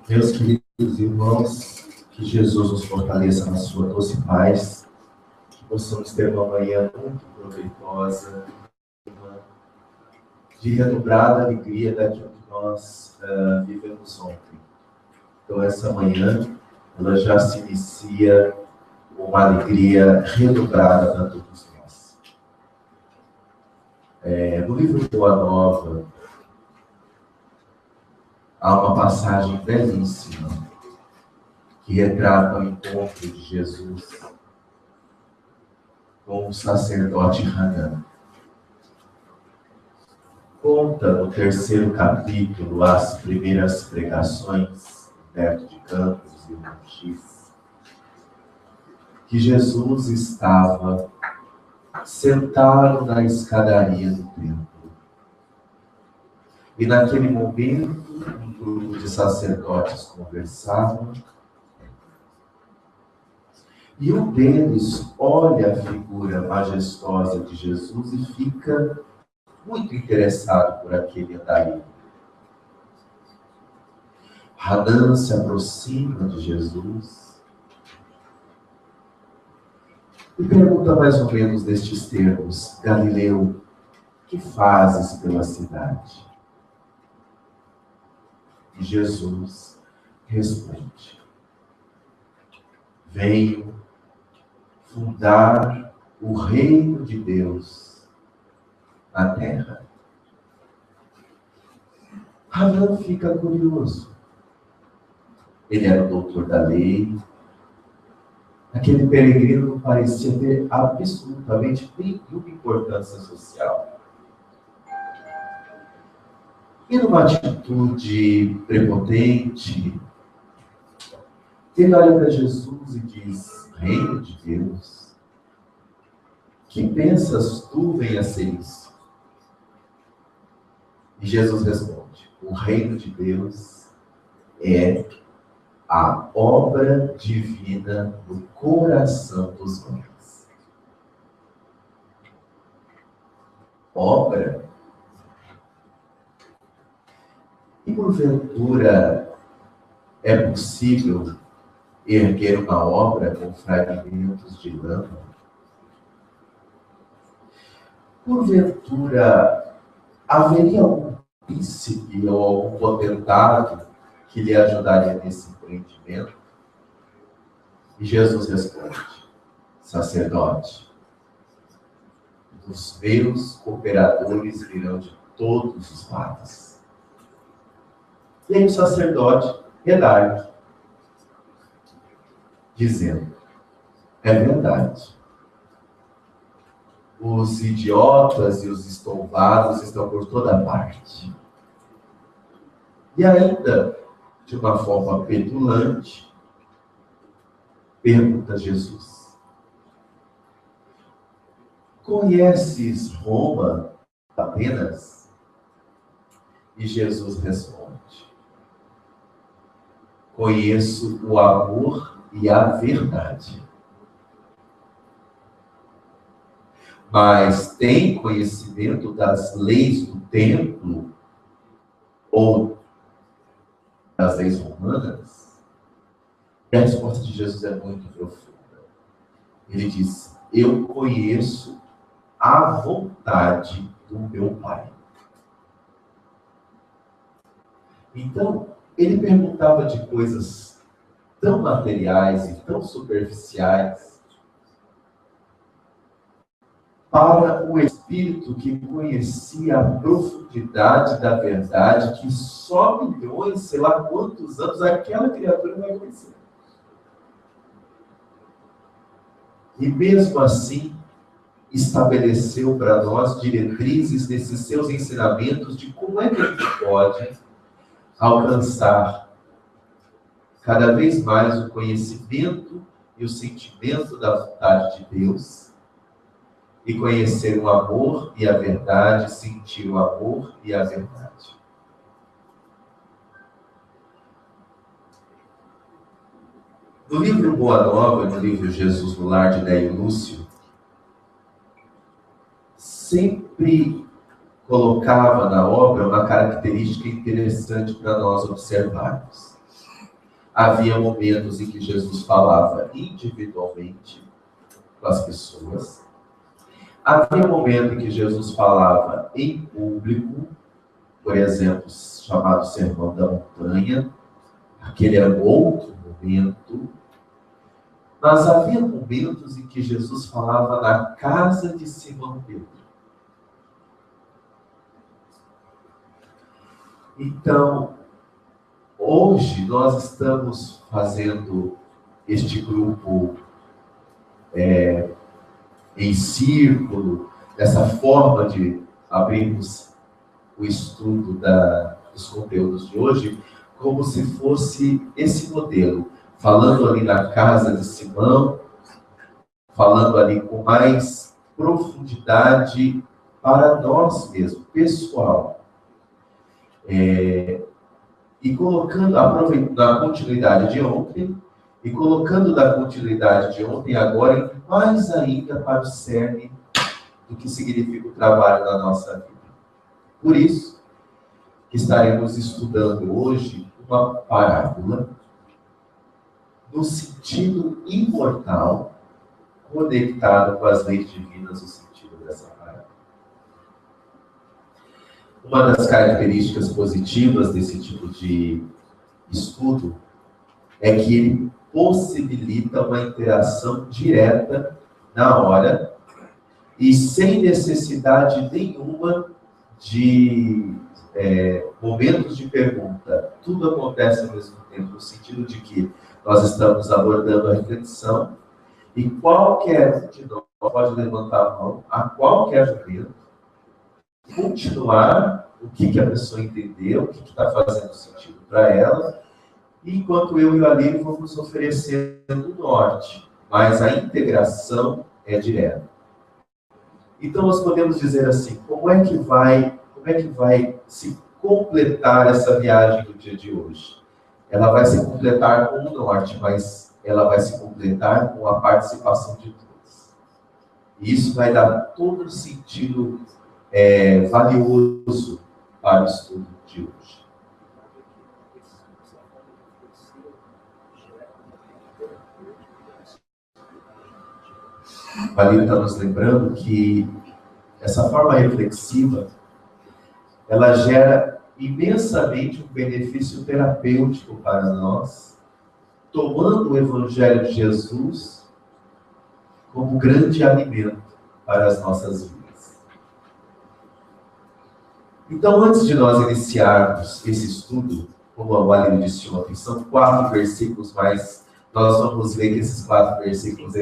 Meus queridos irmãos, que Jesus nos fortaleça na sua doce paz, que possamos ter uma manhã muito proveitosa, de redobrada alegria daquilo que nós vivemos ontem. Então, essa manhã, ela já se inicia com uma alegria redobrada para todos nós. No livro Boa Nova, há uma passagem belíssima que retrata o encontro de Jesus com o sacerdote Hanan. Conta no 3º capítulo as primeiras pregações, Humberto de Campos e Montes, que Jesus estava sentado na escadaria do templo. E naquele momento, um grupo de sacerdotes conversavam, e um deles olha a figura majestosa de Jesus e fica muito interessado por aquele andarilho. Hanan se aproxima de Jesus e pergunta mais ou menos nestes termos: Galileu, que fazes pela cidade? E Jesus responde: venho fundar o reino de Deus na terra. Hanan fica curioso. Ele era o doutor da lei. Aquele peregrino não parecia ter absolutamente nenhuma importância social. E numa atitude prepotente, ele olha para Jesus e diz: reino de Deus, que pensas tu venha ser isso? E Jesus responde: o reino de Deus é a obra divina no coração dos homens. Obra? E porventura é possível erguer uma obra com fragmentos de lama? Porventura haveria algum príncipe ou algum potentado que lhe ajudaria nesse empreendimento? E Jesus responde: sacerdote, dos meus cooperadores virão de todos os lados. E aí o sacerdote redargue, dizendo: é verdade. Os idiotas e os estouvados estão por toda parte. E ainda, de uma forma petulante, pergunta Jesus: conheces Roma apenas? E Jesus responde: conheço o amor e a verdade. Mas tem conhecimento das leis do templo ou das leis romanas? E a resposta de Jesus é muito profunda. Ele diz: eu conheço a vontade do meu Pai. Então, ele perguntava de coisas tão materiais e tão superficiais para o espírito que conhecia a profundidade da verdade que só milhões, sei lá quantos anos, aquela criatura vai conhecer. E mesmo assim, estabeleceu para nós diretrizes nesses seus ensinamentos de como é que a gente pode alcançar cada vez mais o conhecimento e o sentimento da vontade de Deus, e conhecer o amor e a verdade, sentir o amor e a verdade. No livro Boa Nova, no livro Jesus no Lar de Déio Lúcio, sempre colocava na obra uma característica interessante para nós observarmos. Havia momentos em que Jesus falava individualmente com as pessoas. Havia momento em que Jesus falava em público, por exemplo, chamado Sermão da Montanha. Aquele era um outro momento. Mas havia momentos em que Jesus falava na casa de Simão Pedro. Então, hoje nós estamos fazendo este grupo em círculo, dessa forma de abrirmos o estudo dos conteúdos de hoje, como se fosse esse modelo, falando ali na casa de Simão, falando ali com mais profundidade para nós mesmos, pessoal. E colocando, aproveitando a continuidade de ontem, e colocando da continuidade de ontem agora, mais ainda para o cerne do que significa o trabalho da nossa vida. Por isso, que estaremos estudando hoje uma parábola no sentido imortal, conectado com as leis divinas, o sentido dessa parábola. Uma das características positivas desse tipo de estudo é que ele possibilita uma interação direta na hora e sem necessidade nenhuma de momentos de pergunta. Tudo acontece ao mesmo tempo, no sentido de que nós estamos abordando a reflexão e qualquer um de nós pode levantar a mão a qualquer momento, continuar o que a pessoa entendeu, o que está fazendo sentido para ela, enquanto eu e o Alírio vamos oferecendo o norte, mas a integração é direta. Então nós podemos dizer assim, como é que vai se completar essa viagem do dia de hoje? Ela vai se completar com o norte, mas ela vai se completar com a participação de todos. E isso vai dar todo o sentido valioso para o estudo de hoje. O Alírio está nos lembrando que essa forma reflexiva, ela gera imensamente um benefício terapêutico para nós, tomando o Evangelho de Jesus como grande alimento para as nossas vidas. Então, antes de nós iniciarmos esse estudo, como o Alírio disse ontem, são 4 versículos, mas nós vamos ver que esses 4 versículos,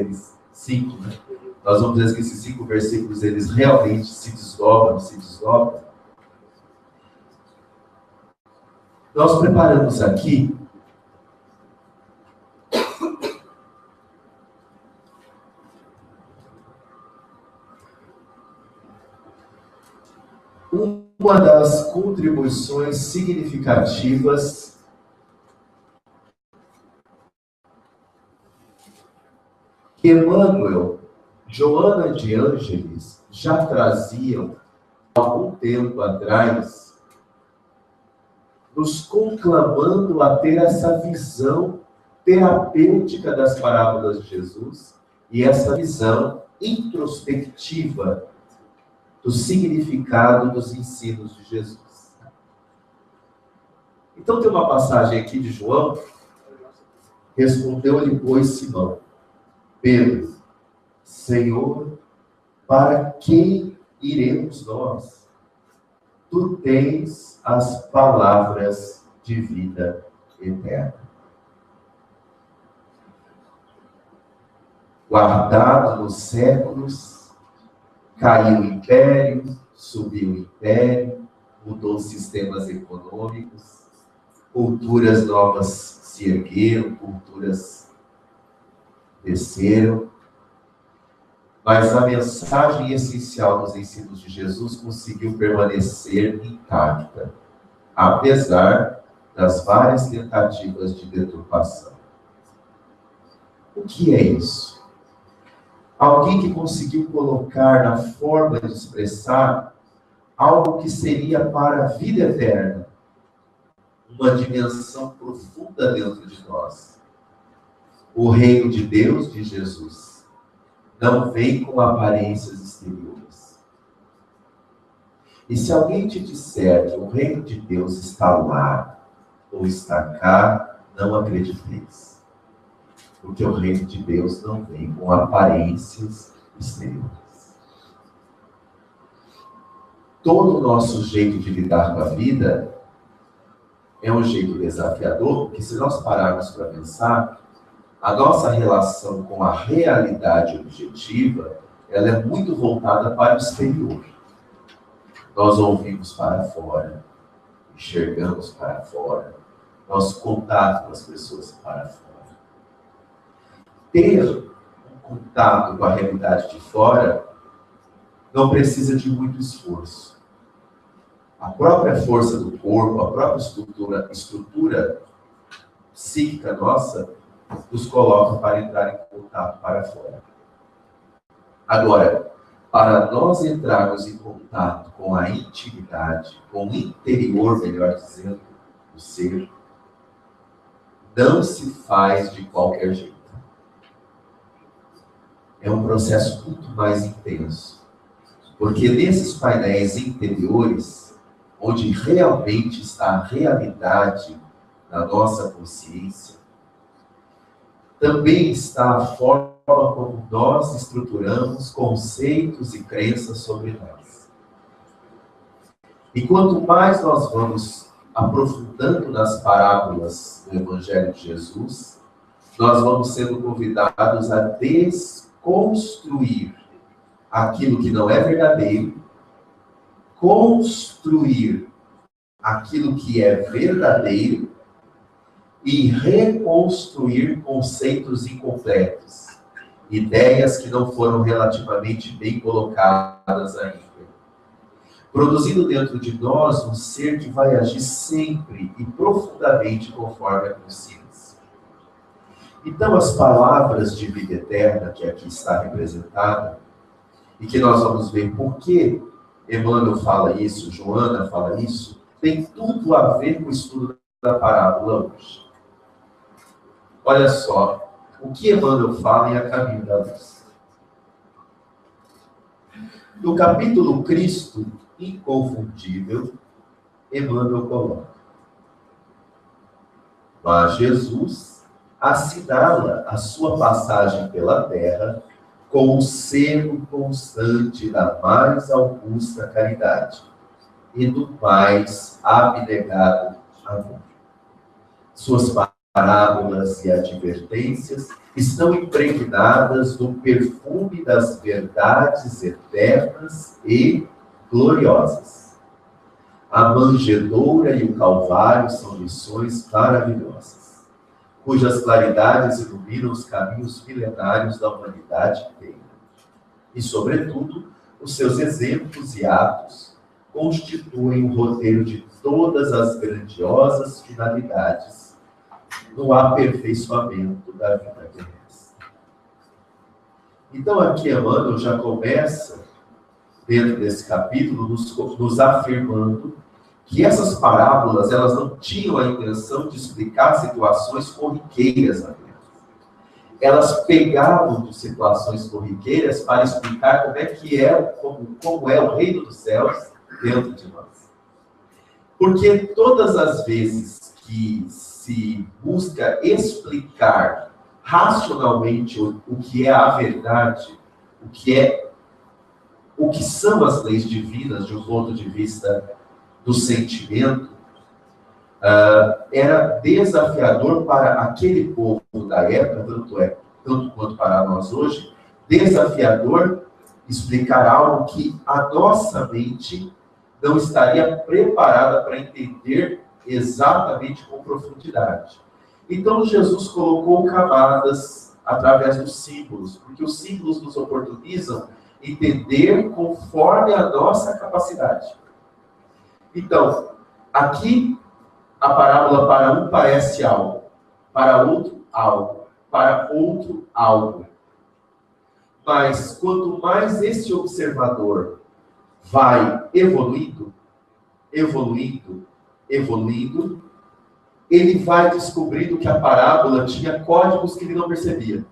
nós vamos ver que esses 5 versículos, eles realmente se desdobram. Nós preparamos aqui uma das contribuições significativas que Emmanuel, Joana de Ângeles já traziam há algum tempo atrás, nos conclamando a ter essa visão terapêutica das parábolas de Jesus e essa visão introspectiva do significado dos ensinos de Jesus. Então tem uma passagem aqui de João. Respondeu-lhe, pois, Simão: Pedro, Senhor, para quem iremos nós? Tu tens as palavras de vida eterna. Guardado nos séculos, caiu o império, subiu o império, mudou sistemas econômicos, culturas novas se ergueram, culturas desceram, mas a mensagem essencial dos ensinos de Jesus conseguiu permanecer intacta, apesar das várias tentativas de deturpação. O que é isso? Alguém que conseguiu colocar na forma de expressar algo que seria para a vida eterna, uma dimensão profunda dentro de nós. O reino de Deus, de Jesus, não vem com aparências exteriores. E se alguém te disser que o reino de Deus está lá ou está cá, não acrediteis. Porque o reino de Deus não vem com aparências exteriores. Todo o nosso jeito de lidar com a vida é um jeito desafiador, porque se nós pararmos para pensar, a nossa relação com a realidade objetiva, ela é muito voltada para o exterior. Nós ouvimos para fora, enxergamos para fora, nosso contato com as pessoas para fora. Ter um contato com a realidade de fora não precisa de muito esforço. A própria força do corpo, a própria estrutura psíquica nossa, nos coloca para entrar em contato para fora. Agora, para nós entrarmos em contato com a intimidade, com o interior, melhor dizendo, do ser, não se faz de qualquer jeito. É um processo muito mais intenso. Porque nesses painéis interiores, onde realmente está a realidade da nossa consciência, também está a forma como nós estruturamos conceitos e crenças sobre nós. E quanto mais nós vamos aprofundando nas parábolas do Evangelho de Jesus, nós vamos sendo convidados a desconstruir aquilo que não é verdadeiro, construir aquilo que é verdadeiro e reconstruir conceitos incompletos, ideias que não foram relativamente bem colocadas ainda. Produzindo dentro de nós um ser que vai agir sempre e profundamente conforme a consciência. Então, as palavras de vida eterna, que aqui está representada, e que nós vamos ver por que Emmanuel fala isso, Joana fala isso, tem tudo a ver com o estudo da parábola hoje. Olha só, o que Emmanuel fala em A Caminho da Luz. No capítulo Cristo Inconfundível, Emmanuel coloca: mas Jesus assinala a sua passagem pela terra com o selo constante da mais augusta caridade e do mais abnegado amor. Suas parábolas e advertências estão impregnadas do perfume das verdades eternas e gloriosas. A manjedoura e o Calvário são lições maravilhosas, cujas claridades iluminam os caminhos milenários da humanidade inteira. E, sobretudo, os seus exemplos e atos constituem o roteiro de todas as grandiosas finalidades no aperfeiçoamento da vida terrestre. Então, aqui Emmanuel já começa, dentro desse capítulo, nos afirmando que essas parábolas, elas não tinham a intenção de explicar situações corriqueiras na vida. Elas pegavam de situações corriqueiras para explicar como é o reino dos céus dentro de nós. Porque todas as vezes que se busca explicar racionalmente o que é a verdade, o que são as leis divinas de um ponto de vista do sentimento, era desafiador para aquele povo da época, tanto quanto para nós hoje, desafiador explicar algo que a nossa mente não estaria preparada para entender exatamente com profundidade. Então, Jesus colocou camadas através dos símbolos, porque os símbolos nos oportunizam entender conforme a nossa capacidade. Então, aqui, a parábola para um parece algo, para outro algo, para outro algo. Mas, quanto mais esse observador vai evoluindo, ele vai descobrindo que a parábola tinha códigos que ele não percebia.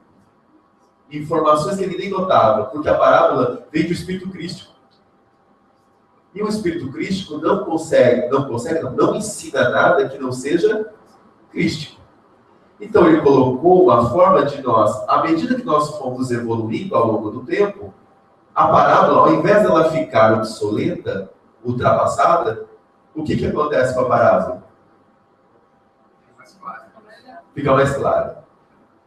Informações que ele nem notava, porque a parábola vem do Espírito Crístico. E o Espírito Crístico não ensina nada que não seja crístico. Então ele colocou uma forma de nós, à medida que nós fomos evoluindo ao longo do tempo, a parábola, ao invés dela ficar obsoleta, ultrapassada, o que acontece com a parábola? Fica mais clara.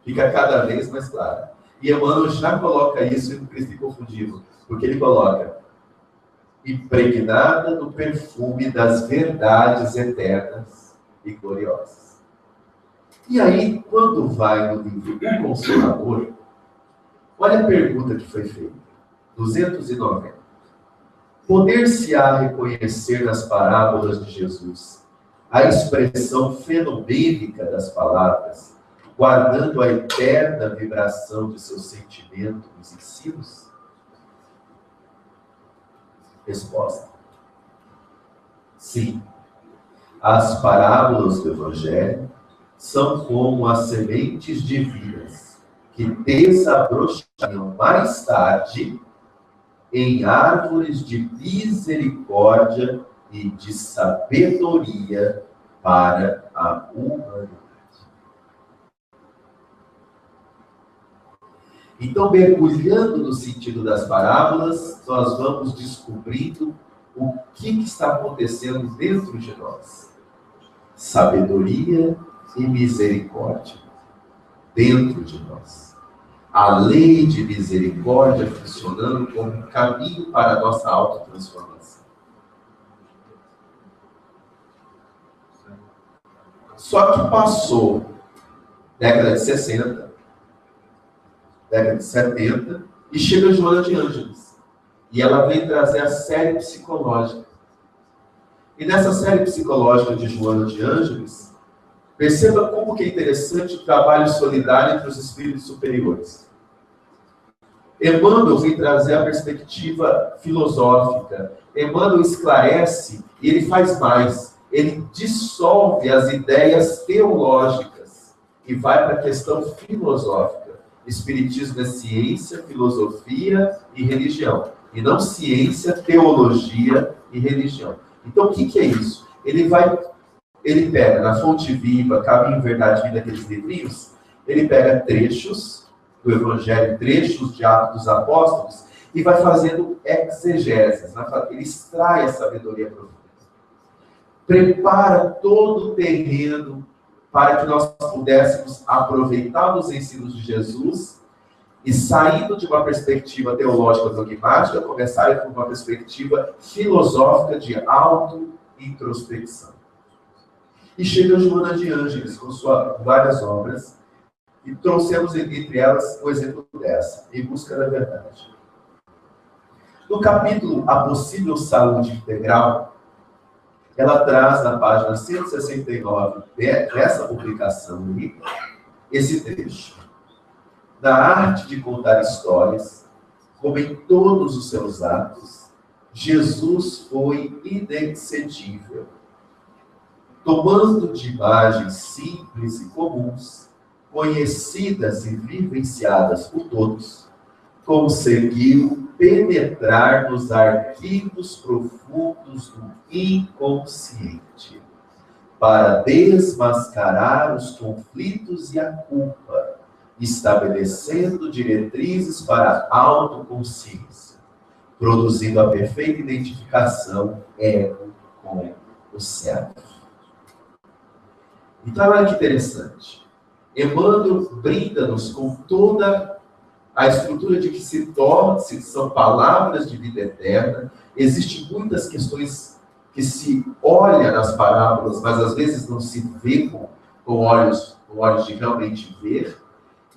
Fica cada vez mais clara. E Emmanuel já coloca isso em Cristo Inconfundível, porque ele coloca impregnada do perfume das verdades eternas e gloriosas. E aí, quando vai no livro O Consolador, olha a pergunta que foi feita. 290. Poder-se-á reconhecer nas parábolas de Jesus a expressão fenomênica das palavras, guardando a eterna vibração de seu sentimento nos ensinos? Resposta: sim. As parábolas do Evangelho são como as sementes divinas que desabrocharão mais tarde em árvores de misericórdia e de sabedoria para a humanidade. Então, mergulhando no sentido das parábolas, nós vamos descobrindo o que está acontecendo dentro de nós. Sabedoria e misericórdia dentro de nós. A lei de misericórdia funcionando como um caminho para a nossa autotransformação. Só que passou década de 60, década de 70, e chega Joana de Ângeles. E ela vem trazer a série psicológica. E nessa série psicológica de Joana de Ângeles, perceba como que é interessante o trabalho solidário entre os espíritos superiores. Emmanuel vem trazer a perspectiva filosófica. Emmanuel esclarece e ele faz mais. Ele dissolve as ideias teológicas e vai para a questão filosófica. Espiritismo é ciência, filosofia e religião. E não ciência, teologia e religião. Então, o que é isso? Ele pega na Fonte Viva, Caminho, Verdade e Vida, aqueles livrinhos, ele pega trechos do Evangelho, trechos de Atos dos Apóstolos, e vai fazendo exegeses. Ele extrai a sabedoria profunda. Prepara todo o terreno para que nós pudéssemos aproveitar os ensinos de Jesus e, saindo de uma perspectiva teológica dogmática, começar com uma perspectiva filosófica de auto-introspecção. E chega Joana de Ângeles com suas várias obras, e trouxemos entre elas o exemplo dessa, Em Busca da Verdade. No capítulo A Possível Saúde Integral, ela traz na página 169 dessa publicação esse trecho. Na arte de contar histórias, como em todos os seus atos, Jesus foi inexcedível. Tomando de imagens simples e comuns, conhecidas e vivenciadas por todos, conseguiu penetrar nos arquivos profundos do inconsciente, para desmascarar os conflitos e a culpa, estabelecendo diretrizes para a autoconsciência, produzindo a perfeita identificação ego com o self. Então, olha que interessante. Emmanuel brinda-nos com toda a estrutura de que se são palavras de vida eterna. Existem muitas questões que se olha nas parábolas, mas às vezes não se vê com olhos de realmente ver.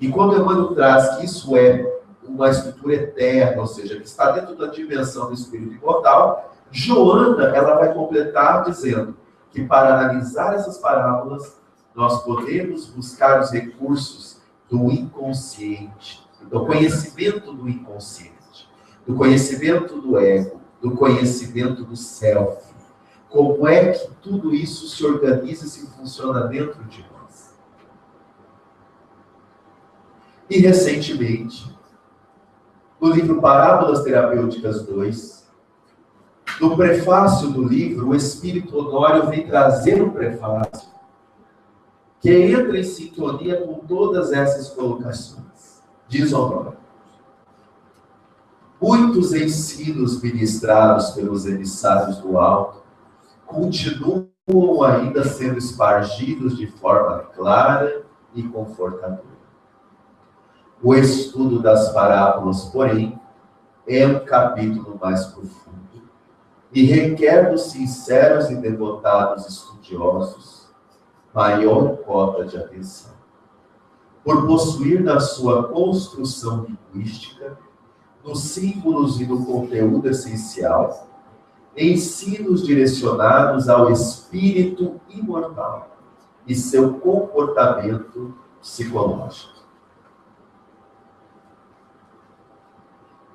E quando Emmanuel traz que isso é uma estrutura eterna, ou seja, que está dentro da dimensão do espírito imortal, Joana, ela vai completar dizendo que para analisar essas parábolas, nós podemos buscar os recursos do inconsciente, do conhecimento do inconsciente, do conhecimento do ego, do conhecimento do self, como é que tudo isso se organiza e se funciona dentro de nós. E, recentemente, no livro Parábolas Terapêuticas 2, no prefácio do livro, o Espírito Honório vem trazer um prefácio que entra em sintonia com todas essas colocações. Diz Honório: muitos ensinos ministrados pelos emissários do alto continuam ainda sendo espargidos de forma clara e confortadora. O estudo das parábolas, porém, é um capítulo mais profundo e requer dos sinceros e devotados estudiosos maior cota de atenção, por possuir na sua construção linguística, nos símbolos e no conteúdo essencial, ensinos direcionados ao espírito imortal e seu comportamento psicológico.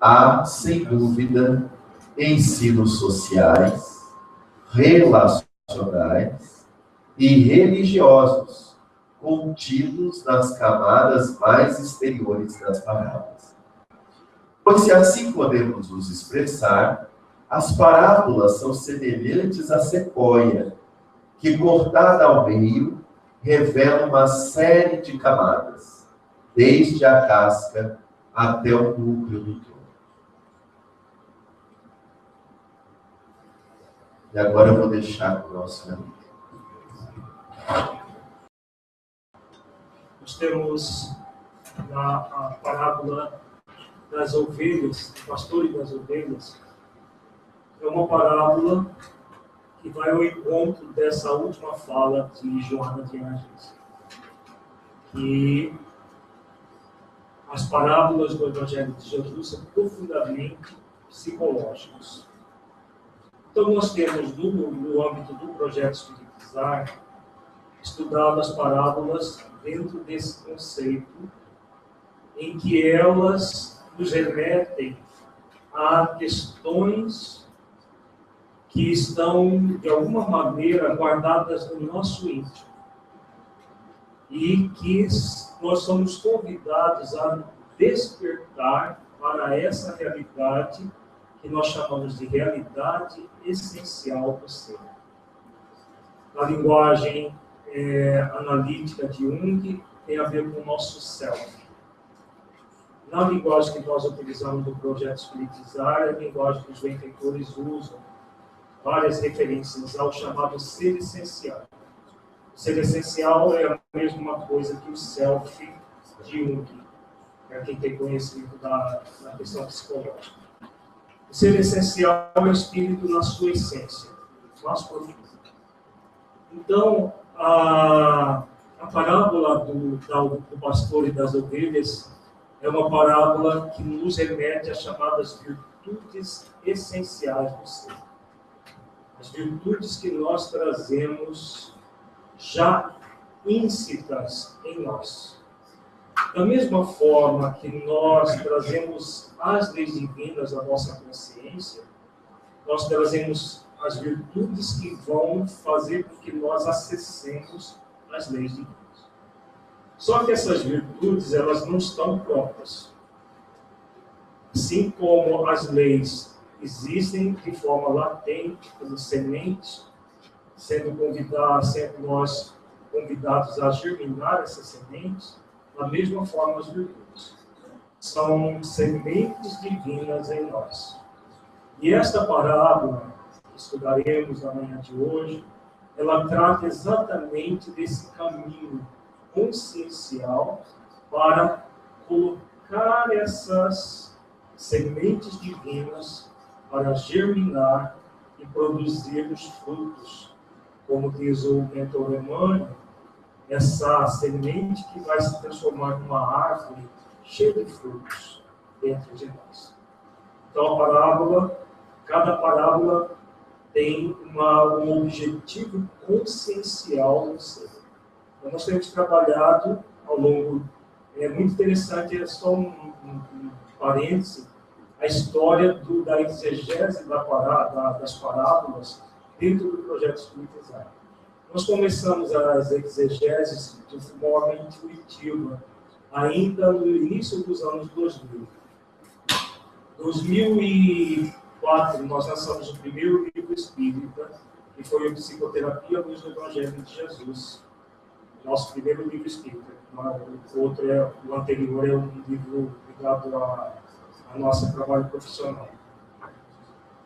Há, sem dúvida, ensinos sociais, relacionais e religiosos contidos nas camadas mais exteriores das parábolas. Pois, se assim podemos nos expressar, as parábolas são semelhantes à sequoia, que, cortada ao meio, revela uma série de camadas, desde a casca até o núcleo do tronco. E agora eu vou deixar com o nosso amigo. Nós temos a parábola das ovelhas, do pastor e das ovelhas. É uma parábola que vai ao encontro dessa última fala de Joana de Ângeles. E as parábolas do Evangelho de Jesus são profundamente psicológicas. Então, nós temos, no âmbito do projeto Espiritizar, estudado as parábolas dentro desse conceito, em que elas nos remetem a questões que estão, de alguma maneira, guardadas no nosso íntimo. E que nós somos convidados a despertar para essa realidade que nós chamamos de realidade essencial do ser. A linguagem analítica de Jung tem a ver com o nosso self. Na linguagem que nós utilizamos no projeto Espiritizar, é a linguagem que os benfeitores usam, várias referências ao chamado ser essencial. O ser essencial é a mesma coisa que o self de Jung, para quem tem conhecimento da questão psicológica. O ser essencial é o espírito na sua essência, mais profundo. Então, a parábola do pastor e das ovelhas é uma parábola que nos remete às chamadas virtudes essenciais do ser. As virtudes que nós trazemos já íncitas em nós. Da mesma forma que nós trazemos as leis divinas à nossa consciência, nós trazemos as virtudes que vão fazer com que nós acessemos as leis divinas. Só que essas virtudes, elas não estão prontas. Assim como as leis existem de forma latente, como sementes, sendo nós convidados a germinar essas sementes, da mesma forma as virtudes. São sementes divinas em nós. E esta parábola, que estudaremos na manhã de hoje, ela trata exatamente desse caminho consciencial para colocar essas sementes divinas para germinar e produzir os frutos. Como diz o mentor Emmanuel, essa semente que vai se transformar numa árvore cheia de frutos dentro de nós. Então, cada parábola tem um objetivo consciencial no ser. Então, nós temos trabalhado ao longo, é muito interessante, é só um parêntese, a história da exegese das parábolas dentro do projeto Espiritizar. Nós começamos as exegeses de forma intuitiva, ainda no início dos anos 2000. 2004, nós lançamos o primeiro livro espírita, que foi o Psicoterapia Luz do Evangelho de Jesus. Nosso primeiro livro espírita. O anterior é um livro ligado ao nosso trabalho profissional.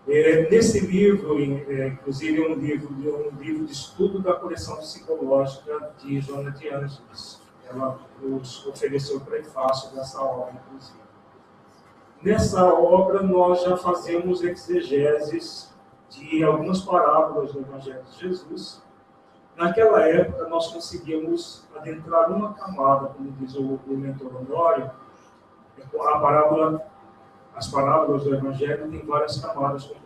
Nesse livro, inclusive, é um livro de estudo da coleção psicológica de Joana de Ângeles. Ela nos ofereceu o prefácio dessa obra, inclusive. Nessa obra, nós já fazemos exegeses de algumas parábolas do Evangelho de Jesus. Naquela época, nós conseguimos adentrar uma camada, como diz o mentor Honório. As parábolas do Evangelho têm várias camadas, como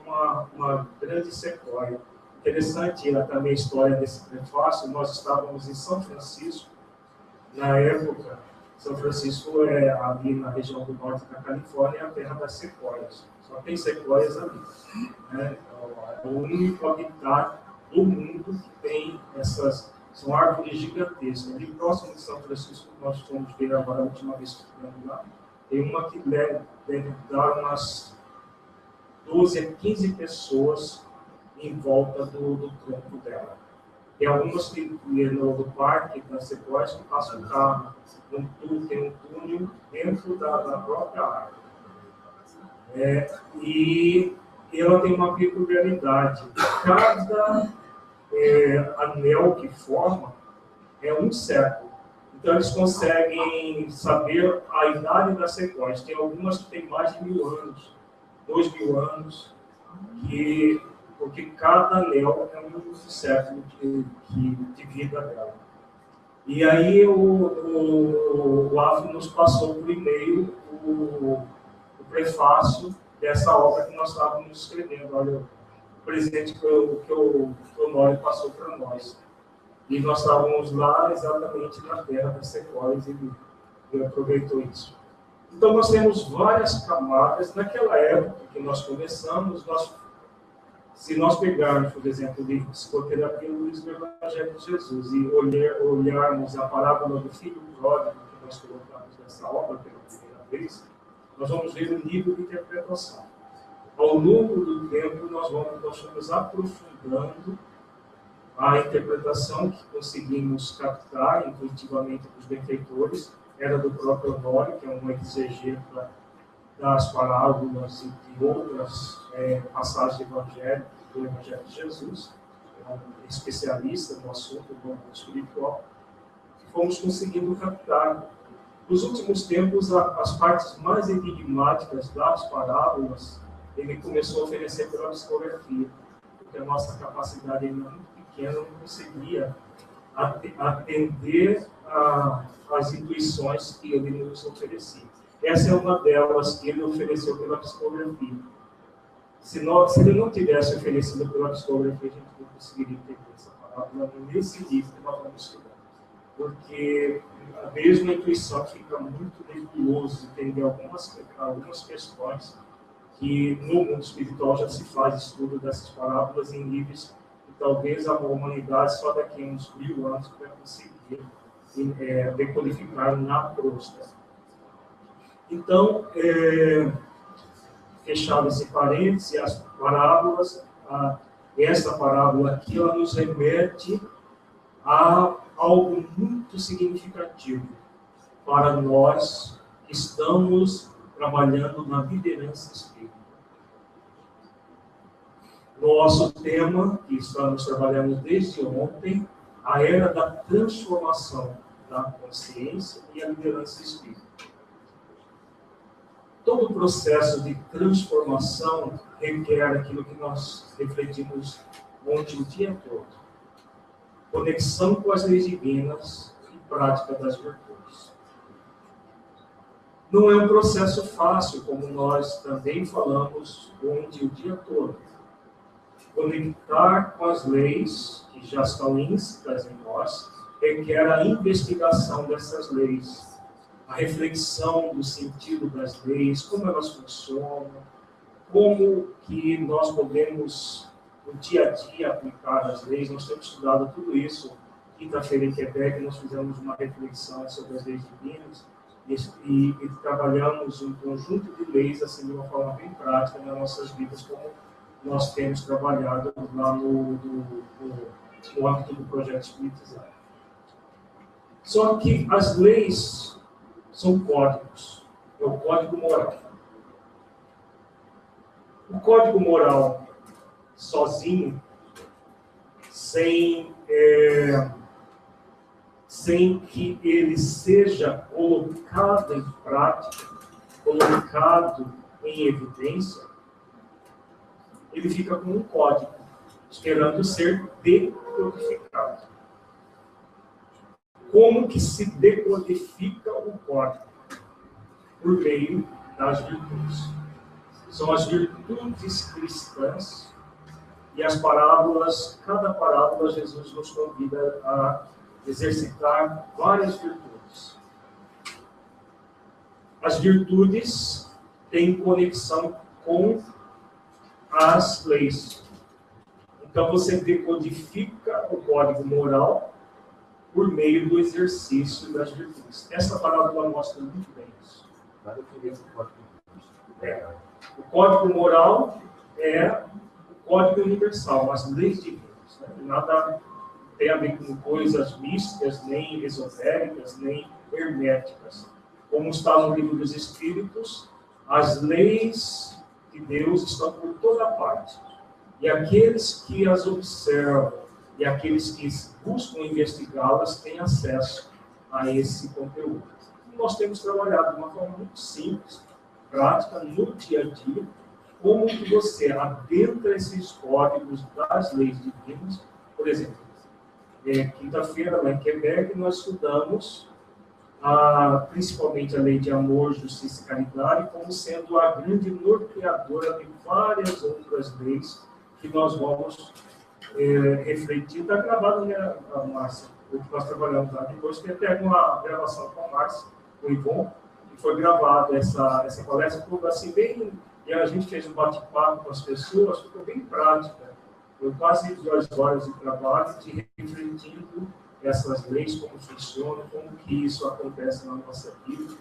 uma grande sequoia. Interessante também a história desse prefácio. Nós estávamos em São Francisco, na época. São Francisco é ali na região do norte da Califórnia, é a terra das sequoias. Só tem sequoias ali. Né? É o único habitat do mundo que tem essas... São árvores gigantescas. Ali próximo de São Francisco, nós fomos ver agora a última vez que estivemos lá, tem uma que deve dar umas 12 a 15 pessoas em volta do tronco dela. Tem algumas que no parque das sequoias que passam o carro, tem um túnel dentro da própria árvore. E ela tem uma peculiaridade. Cada anel que forma é um século. Então, eles conseguem saber a idade das sequoias. Tem algumas que têm mais de 1000 anos, 2000 anos, porque cada anel é um século de vida dela. E aí o AFO nos passou por e-mail o prefácio dessa obra que nós estávamos escrevendo. Olha, o presente que o Honório passou para nós. E nós estávamos lá exatamente na terra das sequoias e ele aproveitou isso. Então, nós temos várias camadas. Naquela época que nós começamos, se nós pegarmos, por exemplo, de Psicoterapia Luz do Evangelho de Jesus e olharmos a parábola do filho pródigo que nós colocamos nessa obra pela primeira vez, nós vamos ver o nível de interpretação. Ao longo do tempo, nós fomos aprofundando a interpretação que conseguimos captar intuitivamente dos benfeitores. Era do próprio Honório, que é um exegeta das parábolas e de outras passagens do Evangelho de Jesus, é um especialista no assunto do mundo espiritual, que fomos conseguindo captar. Nos últimos tempos, as partes mais enigmáticas das parábolas, ele começou a oferecer pela psicografia, porque a nossa capacidade ainda muito pequena não conseguia atender às intuições que ele nos oferecia. Essa é uma delas que ele ofereceu pela psicografia. Se ele não tivesse oferecido pela psicografia, a gente não conseguiria entender essa parábola nesse livro que nós vamos estudar. Porque a mesma intuição fica muito nebuloso de entender algumas questões que no mundo espiritual já se faz estudo dessas parábolas em níveis que talvez a humanidade só daqui a uns 1000 anos vai conseguir decodificar na crosta. Então, fechado esse parêntese, as parábolas, essa parábola aqui, ela nos remete a algo muito significativo para nós que estamos trabalhando na liderança espírita. Nosso tema, que estamos trabalhando desde ontem, a era da transformação da consciência e a liderança espírita. Todo o processo de transformação requer aquilo que nós refletimos ontem o dia todo. Conexão com as leis divinas e prática das virtudes. Não é um processo fácil, como nós também falamos ontem o dia todo. Conectar com as leis que já estão ínscritas em nós requer a investigação dessas leis, a reflexão do sentido das leis, como elas funcionam, como que nós podemos no dia a dia aplicar as leis. Nós temos estudado tudo isso. Quinta-feira em Quebec, nós fizemos uma reflexão sobre as leis divinas e trabalhamos um conjunto de leis assim, de uma forma bem prática nas nossas vidas, como nós temos trabalhado lá no âmbito do projeto Espiritizar. Só que as leis são códigos, é o código moral. O código moral sozinho, sem que ele seja colocado em prática, colocado em evidência, ele fica como um código, esperando ser decodificado. Como que se decodifica o código? Por meio das virtudes. São as virtudes cristãs e as parábolas, cada parábola Jesus nos convida a exercitar várias virtudes. As virtudes têm conexão com as leis. Então você decodifica o código moral por meio do exercício das virtudes. Essa parábola mostra muito bem isso. O código moral é o código universal, as leis divinas. Né? Nada tem a ver com coisas místicas, nem esotéricas, nem herméticas. Como está no livro dos Espíritos, as leis de Deus estão por toda parte. E aqueles que as observam e aqueles que buscam investigá-las têm acesso a esse conteúdo. E nós temos trabalhado de uma forma muito simples, prática, no dia a dia, como que você adentra esses códigos das leis divinas. Por exemplo, quinta-feira, lá em Quebec, nós estudamos principalmente a lei de amor, justiça e caridade, como sendo a grande norteadora de várias outras leis que nós vamos refletir. Está gravado, né, a Márcia? O que nós trabalhamos lá depois, tem até uma gravação com a Márcia, com o Ivon, que foi gravado essa palestra, tudo assim, bem, e a gente fez um bate-papo com as pessoas, ficou bem prática. Foi quase 2 horas de trabalho, de refletindo essas leis, como funcionam, como que isso acontece na nossa vida.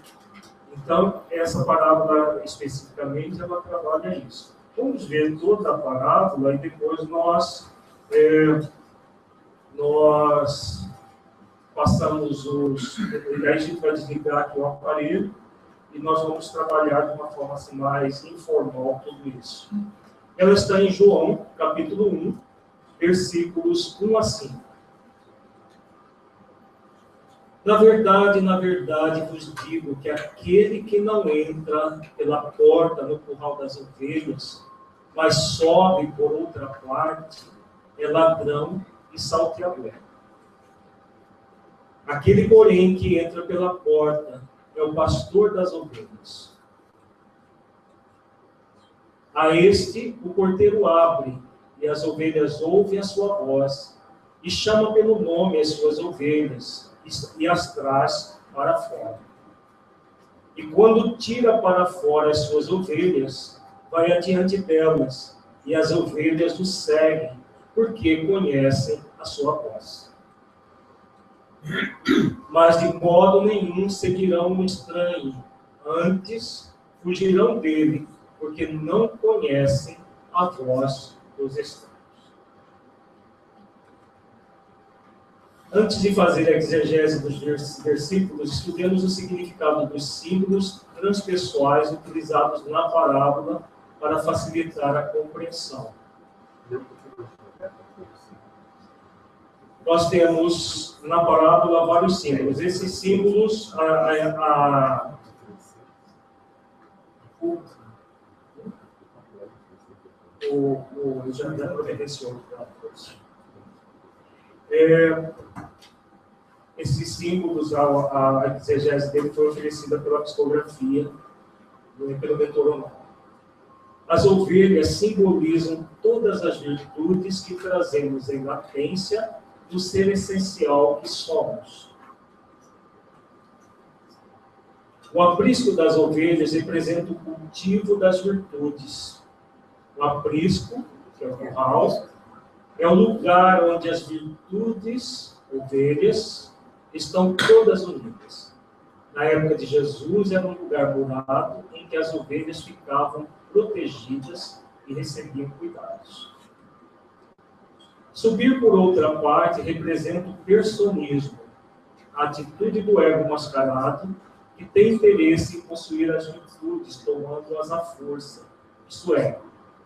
Então, essa parábola especificamente, ela trabalha isso. Vamos ver toda a parábola e depois nós passamos aí a gente vai desligar aqui o aparelho e nós vamos trabalhar de uma forma assim, mais informal tudo isso. Ela está em João, capítulo 1, versículos 1 a 5. Na verdade, vos digo que aquele que não entra pela porta no curral das ovelhas, mas sobe por outra parte, é ladrão e salteador. Aquele, porém, que entra pela porta é o pastor das ovelhas. A este o porteiro abre, e as ovelhas ouvem a sua voz, e chama pelo nome as suas ovelhas, e as traz para fora. E quando tira para fora as suas ovelhas, vai adiante delas, e as ovelhas o seguem, porque conhecem a sua voz. Mas de modo nenhum seguirão o estranho, antes fugirão dele, porque não conhecem a voz dos estranhos. Antes de fazer a exegese dos versículos, estudemos o significado dos símbolos transpessoais utilizados na parábola para facilitar a compreensão. Nós temos na parábola vários símbolos. Esses símbolos, já providenciou. Esses símbolos, a exegese dele foi oferecida pela psicografia, pelo mentor Omar. As ovelhas simbolizam todas as virtudes que trazemos em latência do ser essencial que somos. O aprisco das ovelhas representa o cultivo das virtudes. O aprisco, que é o curral, É o lugar onde as virtudes, ovelhas, estão todas unidas. Na época de Jesus, era um lugar murado em que as ovelhas ficavam protegidas e recebiam cuidados. Subir, por outra parte, representa o personismo, a atitude do ego mascarado, que tem interesse em possuir as virtudes, tomando-as à força, isto é,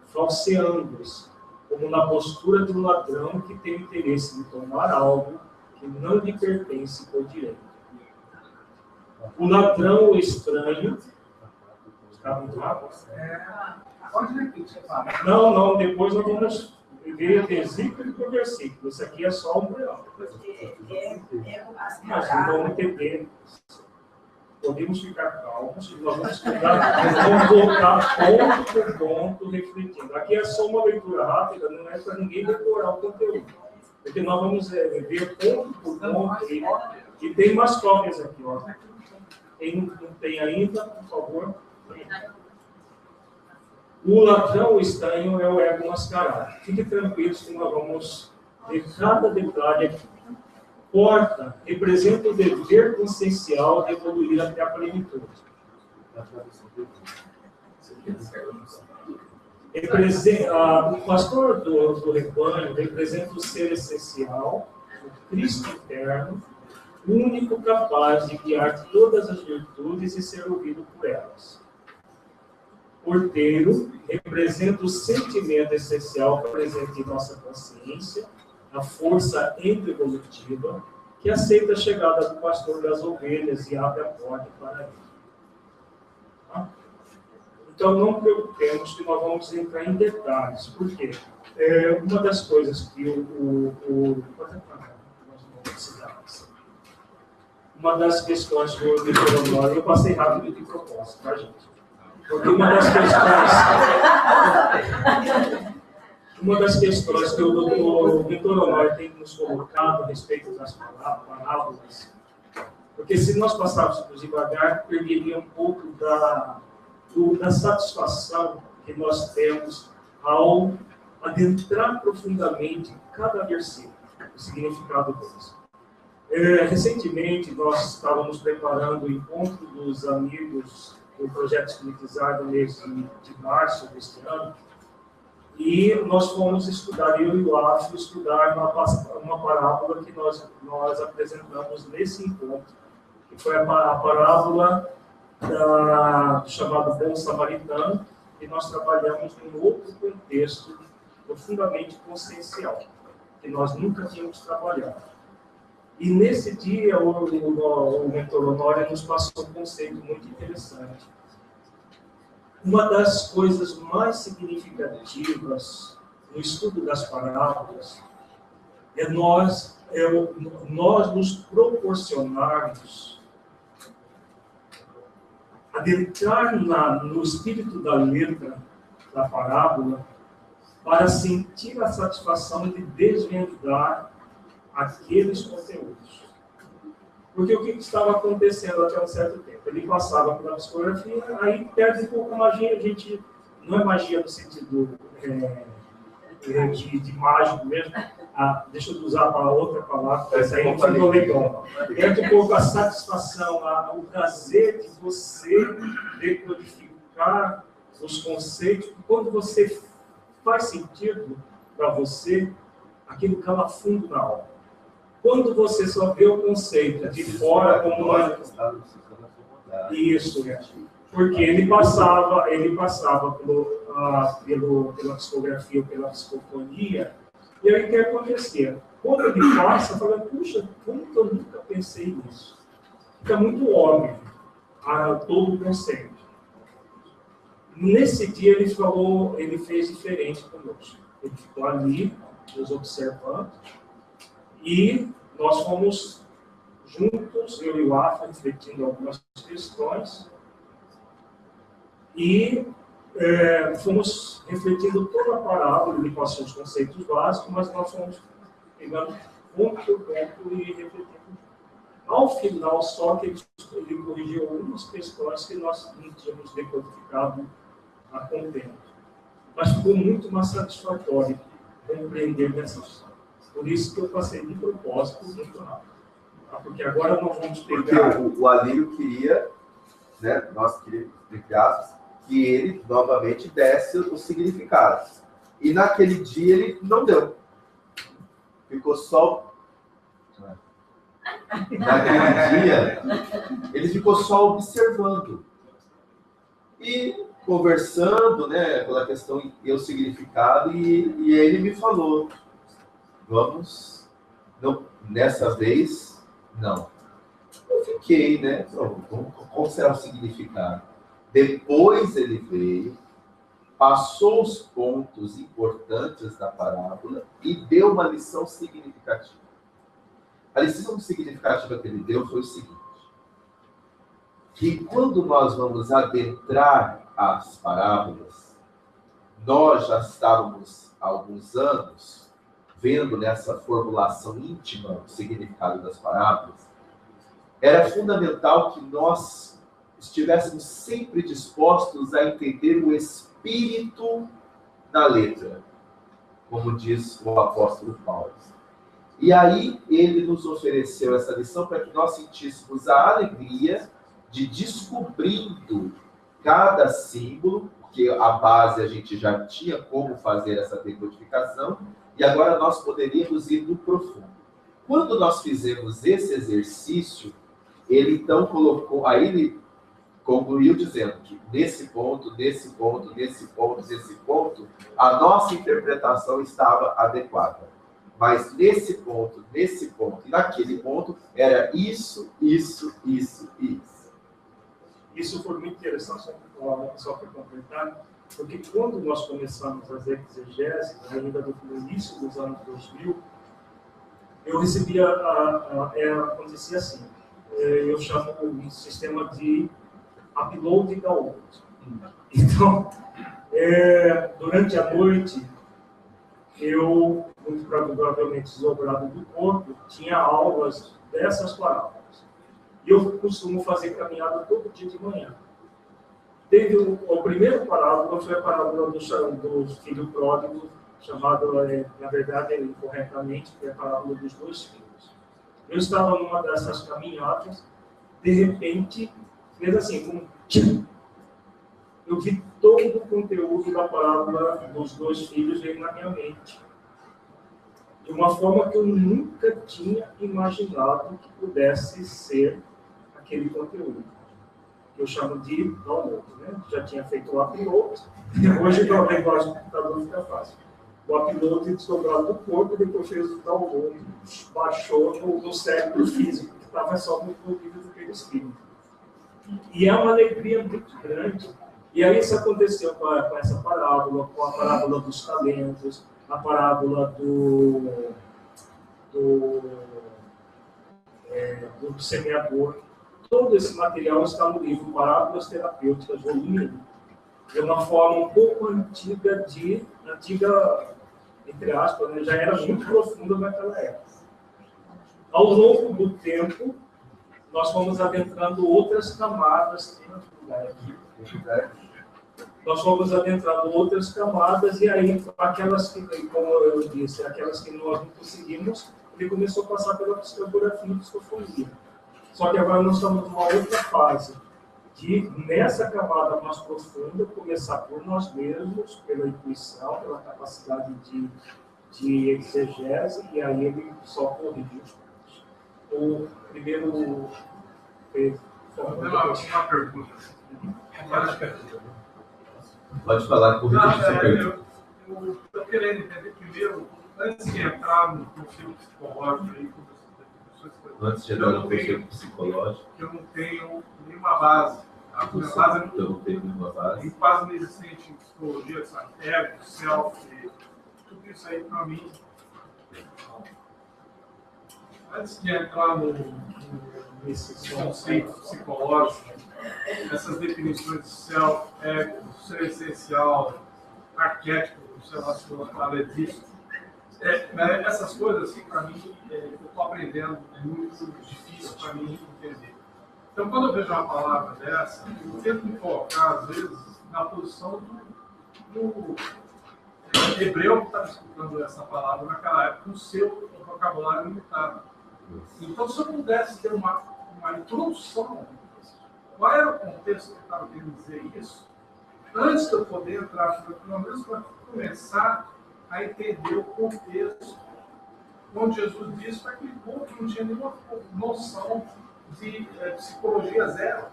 falseando-as, como na postura de um ladrão que tem interesse em tomar algo que não lhe pertence por direito. O ladrão, o estranho... Está muito rápido? Pode repetir, você fala. Não, depois nós vamos ver versículo por versículo. Isso aqui é só um preâmbulo. Mas não vamos entender. Podemos ficar calmos e nós vamos estudar, vamos voltar ponto por ponto, refletindo. Aqui é só uma leitura rápida, não é para ninguém decorar o conteúdo. Porque nós vamos ver ponto por ponto e tem umas cópias aqui, ó. Quem não tem ainda, por favor. O ladrão estranho é o ego mascarado. Fique tranquilos que nós vamos ver cada detalhe aqui. Porta representa o dever consciencial de evoluir até a plenitude. O pastor do rebanho representa o ser essencial, o Cristo interno, único capaz de guiar todas as virtudes e ser ouvido por elas. Porteiro representa o sentimento essencial presente em nossa consciência, a força evolutiva, que aceita a chegada do pastor das ovelhas e abre a porta para ele. Tá? Então, não preocupemos que nós vamos entrar em detalhes. Por quê? Uma das coisas que uma das questões que eu eu passei rápido de propósito, tá, gente? Porque uma das questões que o Vitor Honório tem nos colocado a respeito das parábolas, porque se nós passássemos devagar, perderia um pouco da satisfação que nós temos ao adentrar profundamente cada versículo, o significado deles. Recentemente, nós estávamos preparando o encontro dos amigos do Projeto Espiritizar no mês de março deste ano, e nós fomos estudar, eu e o Afro, estudar uma parábola que nós apresentamos nesse encontro, que foi a parábola do chamado Bom Samaritano, e nós trabalhamos num outro contexto profundamente consciencial, que nós nunca tínhamos trabalhado. E nesse dia, o mentor Honório nos passou um conceito muito interessante. Uma das coisas mais significativas no estudo das parábolas é nós nos proporcionarmos adentrar no espírito da letra da parábola para sentir a satisfação de desvendar aqueles conteúdos. Porque o que estava acontecendo até um certo tempo? Ele passava pela psicografia, aí perde um pouco a magia, a gente, não é magia no sentido de mágico mesmo, deixa eu usar para outra palavra, essa aí ficou legal. Perde um pouco a satisfação, o prazer de você decodificar os conceitos, quando você faz sentido para você, aquilo cala fundo na alma. Quando você só vê o conceito de fora como uma... Isso, porque ele passava pela psicografia, pela psicofonia, e aí o que acontecia? Quando ele passa, fala, puxa, como que eu nunca pensei nisso? Fica muito óbvio todo o conceito. Nesse dia ele fez diferente conosco. Ele ficou ali, nos observando, e nós fomos juntos, eu e o Afro, refletindo algumas questões, e fomos refletindo toda a parábola, ele passou os conceitos básicos, mas nós fomos pegando ponto por ponto e refletindo. Ao final, só que ele corrigiu algumas questões que nós não tínhamos decodificado a contento. Mas ficou muito mais satisfatório compreender dessa forma. Por isso que eu passei de propósito muito rápido. Porque agora nós vamos pegar... Porque o Alírio queria, né, nós queríamos, entre aspas, que ele novamente desse os significados. E naquele dia ele não deu. Ficou só... Naquele dia, ele ficou só observando. E conversando, né, pela questão e o significado, e ele me falou, vamos, não, nessa vez, não. Eu fiquei, né, qual será o significado? Depois ele veio, passou os pontos importantes da parábola e deu uma lição significativa. A lição significativa que ele deu foi o seguinte, que quando nós vamos adentrar as parábolas, nós já estávamos há alguns anos vendo nessa formulação íntima o significado das parábolas, era fundamental que nós estivéssemos sempre dispostos a entender o espírito da letra, como diz o apóstolo Paulo. E aí ele nos ofereceu essa lição para que nós sentíssemos a alegria de descobrindo cada símbolo, porque a base a gente já tinha como fazer essa decodificação, e agora nós poderíamos ir no profundo. Quando nós fizemos esse exercício, ele então colocou, aí ele concluiu dizendo que nesse ponto, a nossa interpretação estava adequada. Mas nesse ponto e naquele ponto, era isso. Isso foi muito interessante, só para completar, porque quando nós começamos as exegeses, ainda no início dos anos 2000, eu recebia, acontecia assim, eu chamo um sistema de upload e download. Então, durante a noite, eu, muito provavelmente desdobrado do corpo, tinha aulas dessas parábolas. E eu costumo fazer caminhada todo dia de manhã. Teve o primeiro parábola, foi a parábola do filho pródigo, chamado, na verdade, incorretamente, que é a parábola dos dois filhos. Eu estava numa dessas caminhadas, de repente, fez assim, como tchim, eu vi todo o conteúdo da parábola dos dois filhos veio na minha mente. De uma forma que eu nunca tinha imaginado que pudesse ser aquele conteúdo. Que eu chamo de download, né? Já tinha feito o upload, hoje o negócio do computador fica fácil. O upload desdobrado do corpo, e depois fez o download, baixou no cérebro físico, que estava só no nível do perispírito. E é uma alegria muito grande. E aí isso aconteceu com essa parábola, com a parábola dos talentos, a parábola do semeador. Todo esse material está no livro Parábolas Terapêuticas, volume 1. É uma forma um pouco antiga, entre aspas, né? Já era muito profunda naquela época. Ao longo do tempo, nós fomos adentrando outras camadas, nós fomos adentrando outras camadas, e aí, aquelas que, como eu disse, aquelas que nós não conseguimos, ele começou a passar pela psicografia e psicofonia. Só que agora nós estamos numa outra fase, de, nessa camada mais profunda, começar por nós mesmos, pela intuição, pela capacidade de exegese, e aí ele só corrige os pontos. O primeiro... Uma pergunta. Pode falar, corrija essa pergunta. Eu estou querendo entender primeiro, antes de entrar no conceito psicológico aí, antes de entrar no conceito psicológico, eu não tenho nenhuma base. A minha base eu não tenho nenhuma base. Quase não existente em psicologia, sabe? Ego, self, tudo isso aí para mim. Antes de entrar nesse conceito psicológico, essas definições de self, ego, ser essencial, arquétipo, sei lá se eu falar disso. Essas coisas, assim, para mim, eu estou aprendendo, é muito difícil para mim entender. Então, quando eu vejo uma palavra dessa, eu tento me colocar, às vezes, na posição do hebreu que estava escutando essa palavra naquela época, com o seu vocabulário limitado. Então, se eu pudesse ter uma introdução, qual era o contexto que eu estava querendo dizer isso, antes de eu poder entrar, pelo menos para começar a entender o contexto onde Jesus disse para aquele povo que não tinha nenhuma noção de psicologia zero.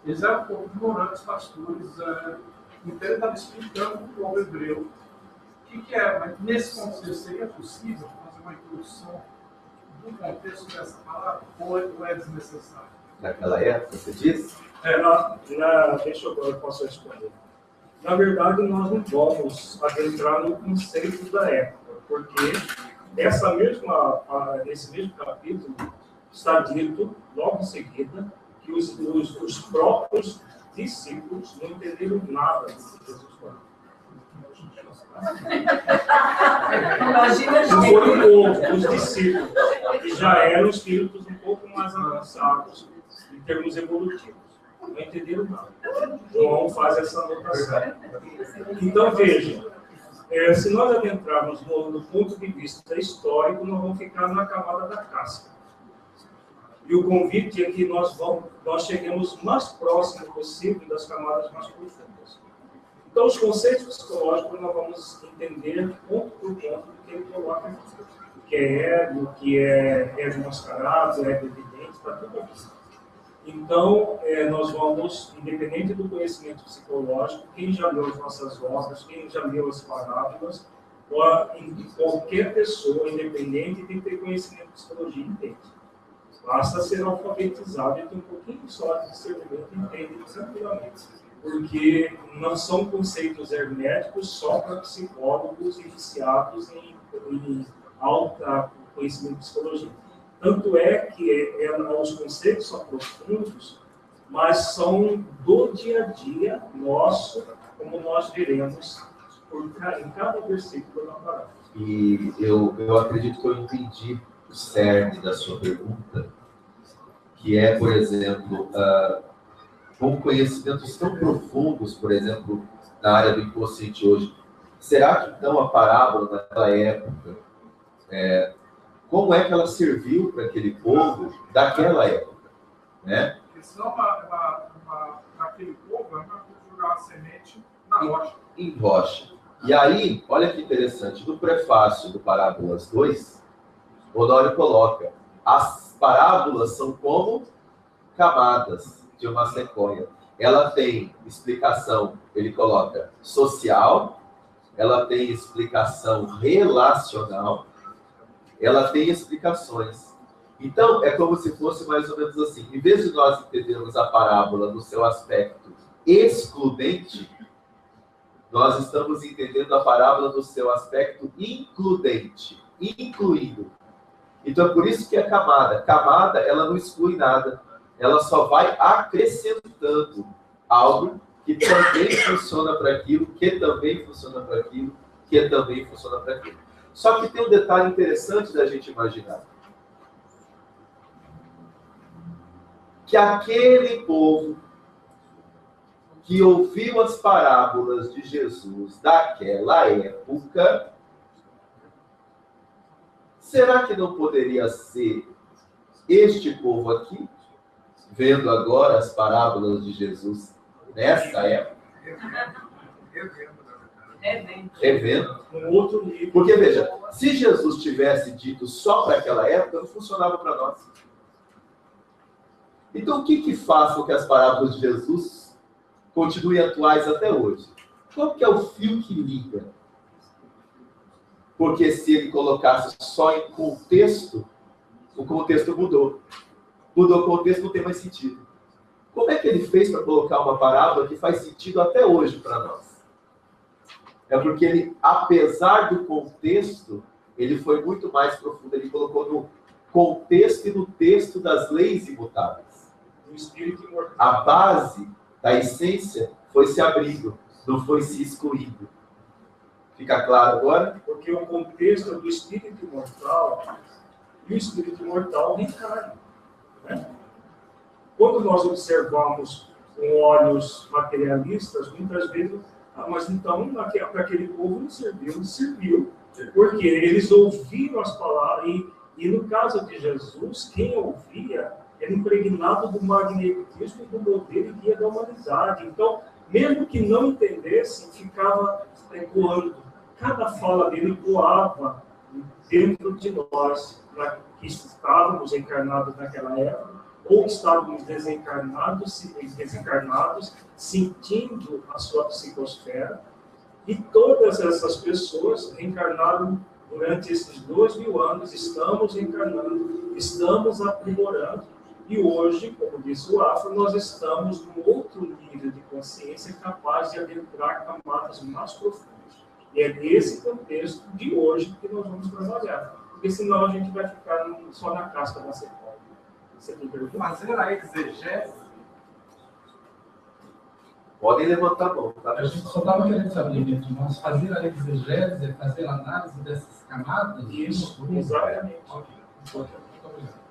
Eles eram um povo ignorantes, pastores. Então ele estava explicando para o povo hebreu o que é. Mas nesse contexto seria possível fazer uma introdução do contexto dessa palavra ou é desnecessário? Naquela época, você disse? Deixa eu posso responder. Na verdade, nós não vamos adentrar no conceito da época, porque nesse mesmo capítulo está dito, logo em seguida, que os próprios discípulos não entenderam nada do que Jesus falou. Imagina Não foi o povo, os discípulos, que já eram espíritos um pouco mais avançados em termos evolutivos. Não entenderam nada. João faz essa anotação. Então, veja, se nós adentrarmos no ponto de vista histórico, nós vamos ficar na camada da casca. E o convite é que nós cheguemos o mais próximo possível das camadas mais profundas. Então, os conceitos psicológicos nós vamos entender ponto por ponto do que ele coloca aqui. O que é ego, o que é ego mascarado, ego evidente, está tudo aqui. Então, nós vamos, independente do conhecimento psicológico, quem já leu as nossas obras, quem já leu as parábolas, qualquer pessoa, independente, tem que ter conhecimento de psicologia, entende. Basta ser alfabetizado e ter um pouquinho só de discernimento e entende tranquilamente. Porque não são conceitos herméticos só para psicólogos iniciados em alto conhecimento de psicologia. Tanto é que os conceitos são profundos, mas são do dia a dia nosso, como nós veremos em cada versículo da palavra. E eu acredito que eu entendi o cerne da sua pergunta, que é, por exemplo, com conhecimentos tão profundos, por exemplo, na área do inconsciente hoje, será que então a parábola naquela época, como é que ela serviu para aquele povo daquela época? Né? Porque senão, aquele povo é para jogar uma semente na rocha. Em rocha. E aí, olha que interessante, no prefácio do Parábolas 2, Honório coloca, as parábolas são como camadas de uma sequoia. Ela tem explicação, ele coloca, social, ela tem explicação relacional, ela tem explicações. Então, é como se fosse mais ou menos assim, em vez de nós entendermos a parábola no seu aspecto excludente, nós estamos entendendo a parábola no seu aspecto includente, incluindo. Então, é por isso que é camada. Camada, ela não exclui nada. Ela só vai acrescentando algo que também funciona para aquilo, que também funciona para aquilo, que também funciona para aquilo. Só que tem um detalhe interessante da gente imaginar. Que aquele povo que ouviu as parábolas de Jesus daquela época, será que não poderia ser este povo aqui, vendo agora as parábolas de Jesus nessa época? Revendo. Porque, veja, se Jesus tivesse dito só para aquela época, não funcionava para nós. Então, o que faz com que as parábolas de Jesus continuem atuais até hoje? Qual que é o fio que liga? Porque se ele colocasse só em contexto, o contexto mudou. Mudou o contexto, não tem mais sentido. Como é que ele fez para colocar uma parábola que faz sentido até hoje para nós? É porque ele, apesar do contexto, ele foi muito mais profundo. Ele colocou no contexto e no texto das leis imutáveis. O espírito imortal. A base da essência foi se abrindo, não foi se excluindo. Fica claro agora? Porque o contexto do espírito imortal e o espírito imortal reencarna. Né? Quando nós observamos com olhos materialistas, muitas vezes Mas então, para aquele povo não serviu, porque eles ouviram as palavras, e no caso de Jesus, quem ouvia era impregnado do magnetismo do modelo e guia da humanidade. Então, mesmo que não entendesse, ficava ecoando. Cada fala dele ecoava dentro de nós, que estávamos encarnados naquela época, ou estávamos desencarnados, sentindo a sua psicosfera, e todas essas pessoas reencarnaram durante esses 2000 anos, estamos encarnando, estamos aprimorando, e hoje, como disse o Afro, nós estamos num outro nível de consciência capaz de adentrar camadas mais profundas. E é nesse contexto de hoje que nós vamos trabalhar, porque senão a gente vai ficar só na casca da sequoia. Você tem pergunta? Fazer a exegese? Podem levantar a mão, tá? A gente só estava querendo saber, gente, nós fazer a exegese, fazer a análise dessas camadas? Isso, exatamente. Ok. Muito obrigado.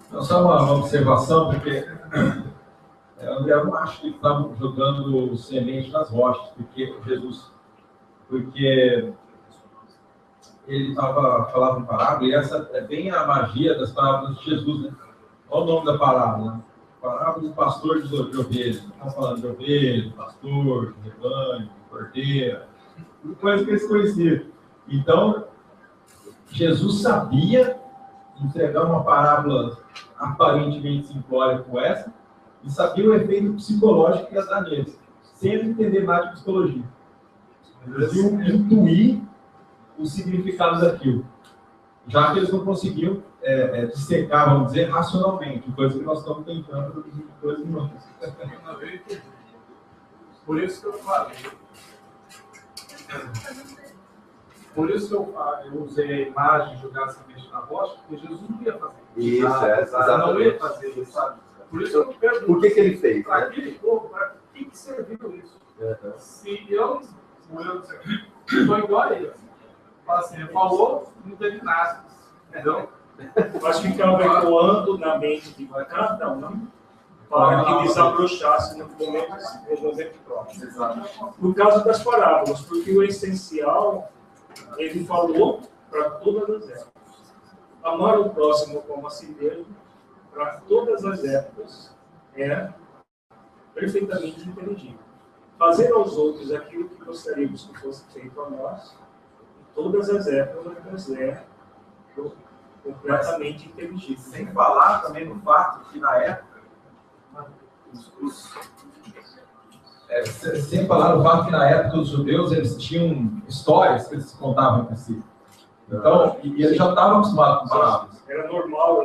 Então, só uma observação, porque André, eu não acho que estavam jogando semente nas rochas, porque ele falava em parábola, e essa é bem a magia das parábolas de Jesus, né? Olha o nome da parábola, né? Parábola do pastor de ovelhas. Estão falando de ovelha, de pastor, de rebanho, de cordeira, coisa que eles conheciam. Então, Jesus sabia entregar uma parábola aparentemente simbólica como essa, e sabia o efeito psicológico que ia dar neles, sem entender nada de psicologia. Eles iam intuir o significado daquilo, já que eles não conseguiam dissecar, vamos dizer, racionalmente, coisa que nós estamos tentando produzir de 2 minutos. Por isso que eu falei. Por isso que eu usei a imagem de jogar semente na rocha, porque Jesus não ia fazer isso. Isso, exatamente. Não ia fazer isso, sabe? Por isso eu pergunto. Por que ele fez? Para aquele povo, para que serviu isso? Uhum. Se eu estou igual a ele. Assim, falou, não teve nada. Entendeu? Mas ficava ecoando na mente de cada um para que desabrochasse no momento próprio. Exato. No caso das parábolas, porque o essencial, ele falou para todas as épocas. Amar o próximo como a si mesmo, para todas as épocas, é perfeitamente inteligível. Fazer aos outros aquilo que gostaríamos que fosse feito a nós, em todas as épocas, é completamente inteligível. Sem falar também no fato que, na época, Sem falar no fato que na época os judeus eles tinham histórias que eles se contavam entre si. Então, e eles já estavam acostumados com parábolas. Era normal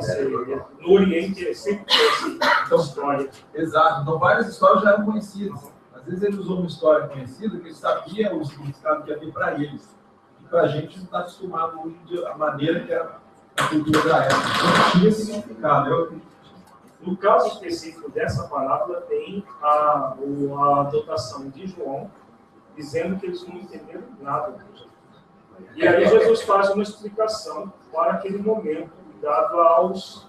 no Oriente sempre assim, então, história. Exato. Então várias histórias já eram conhecidas. Às vezes ele usou uma história conhecida que ele sabia o significado que havia para eles. E para a gente não está acostumado hoje a maneira que era a cultura da época. Então tinha significado. No caso específico dessa parábola, tem a dotação de João, dizendo que eles não entenderam nada do Jesus. E aí Jesus faz uma explicação para aquele momento dado aos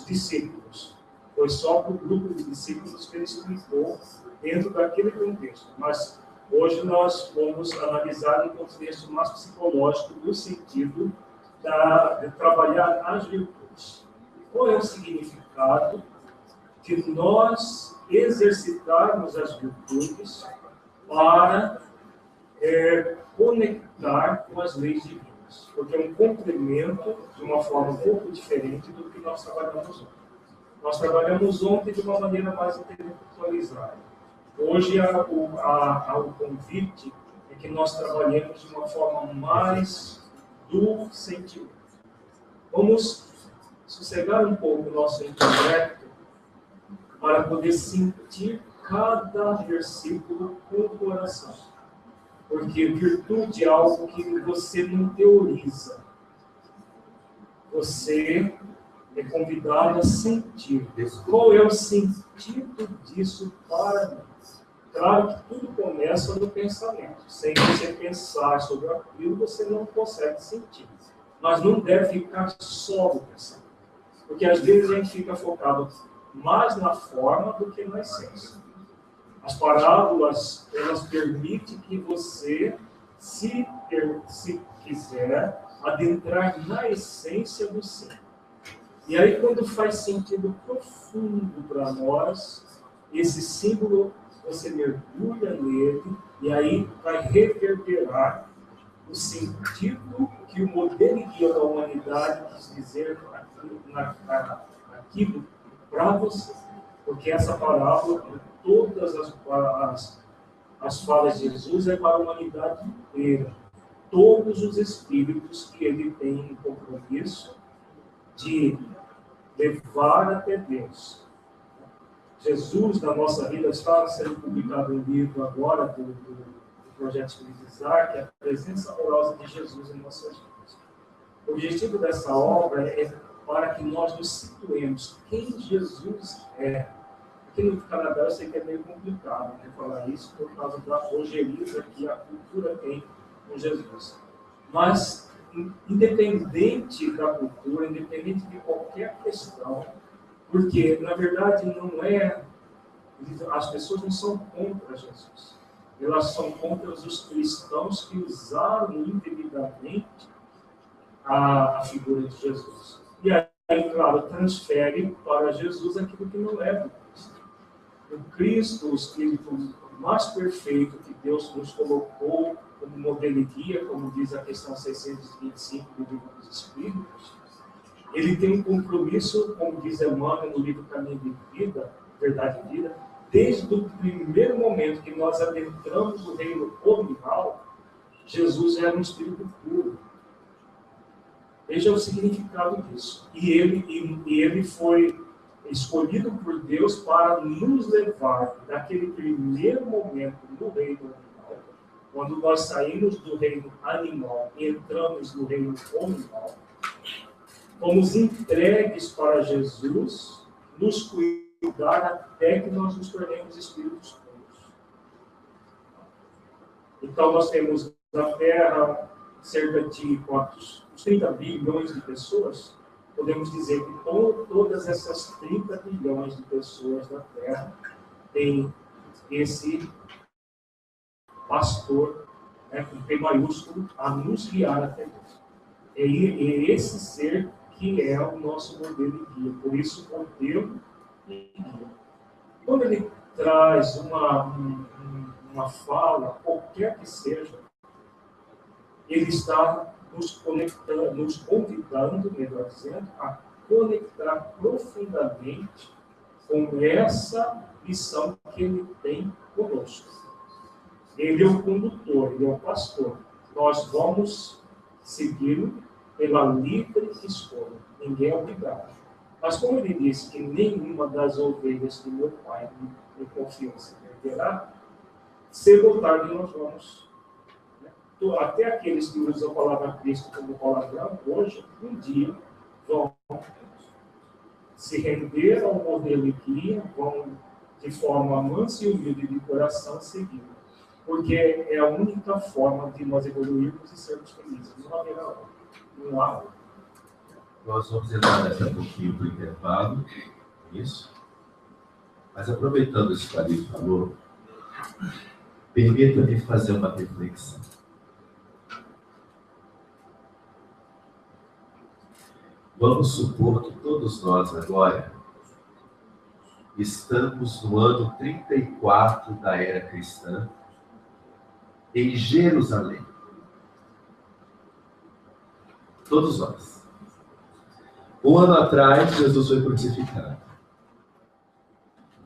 discípulos. Foi só para o grupo de discípulos que ele explicou dentro daquele contexto. Mas hoje nós vamos analisar um contexto mais psicológico no sentido de trabalhar as virtudes. Qual é o significado de nós exercitarmos as virtudes para conectar com as leis divinas? Porque é um complemento de uma forma um pouco diferente do que nós trabalhamos ontem. Nós trabalhamos ontem de uma maneira mais intelectualizada. Hoje, o convite é que nós trabalhemos de uma forma mais do sentimento. Vamos sossegar um pouco o nosso intelecto para poder sentir cada versículo com o coração. Porque virtude é algo que você não teoriza. Você é convidado a sentir. Qual é o sentido disso para mim? Claro que tudo começa no pensamento. Sem você pensar sobre aquilo, você não consegue sentir. mas não deve ficar só no pensamento. Porque às vezes a gente fica focado mais na forma do que na essência. As parábolas, elas permitem que você, se quiser, adentrar na essência do ser. E aí, quando faz sentido profundo para nós, esse símbolo, você mergulha nele, e aí vai reverberar o sentido que o modelo e guia da humanidade quis dizer aquilo para você. Porque essa parábola, todas as falas de Jesus, é para a humanidade inteira. Todos os espíritos que ele tem um compromisso de levar até Deus. Jesus, na nossa vida, está sendo publicado um livro agora do Projeto Espiritizar, que é a presença amorosa de Jesus em nossas vidas. O objetivo dessa obra é para que nós nos situemos quem Jesus é. Aqui no Canadá eu sei que é meio complicado, né, falar isso por causa da ojeriza que a cultura tem com Jesus. Mas, independente da cultura, independente de qualquer questão, porque, na verdade, não é... As pessoas não são contra Jesus. Elas são contra os cristãos que usaram indevidamente a figura de Jesus. E aí, claro, transfere para Jesus aquilo que não é do Cristo. O Cristo, o Espírito mais perfeito que Deus nos colocou como modelo e guia, como diz a questão 625 do Livro dos Espíritos, ele tem um compromisso, como diz Emmanuel no livro Caminho de Vida, Verdade e Vida, desde o primeiro momento que nós adentramos o reino original, Jesus era um espírito puro. Veja o significado disso. E ele foi escolhido por Deus para nos levar daquele primeiro momento no reino animal, quando nós saímos do reino animal e entramos no reino animal, fomos entregues para Jesus nos cuidar até que nós nos tornemos espíritos puros. Então, nós temos na Terra cerca de 30 bilhões de pessoas. Podemos dizer que todas essas 30 bilhões de pessoas da Terra têm esse pastor, né, com P maiúsculo, a nos guiar até Deus. É esse ser que é o nosso modelo e guia. Por isso, modelo e guia. Quando ele traz uma fala, qualquer que seja, ele está nos convidando, melhor dizendo, a conectar profundamente com essa missão que ele tem conosco. Ele é o condutor, ele é o pastor. Nós vamos segui-lo pela livre escolha. Ninguém é obrigado. Mas como ele disse que nenhuma das ovelhas que meu pai me confiou se perderá, cedo ou tarde nós vamos. Até aqueles que usam a palavra Cristo como palavrão, hoje, um dia, vão se render ao modelo e guia, vão, de forma mansa e humilde de coração, seguir. Porque é a única forma de nós evoluirmos e sermos felizes. Não haverá outra. Não há outra. Nós vamos entrar daqui a pouquinho para o intervalo, isso. Mas aproveitando isso que a Alice falou, permita-me fazer uma reflexão. Vamos supor que todos nós agora estamos no ano 34 da era cristã, em Jerusalém. Todos nós. Um ano atrás, Jesus foi crucificado.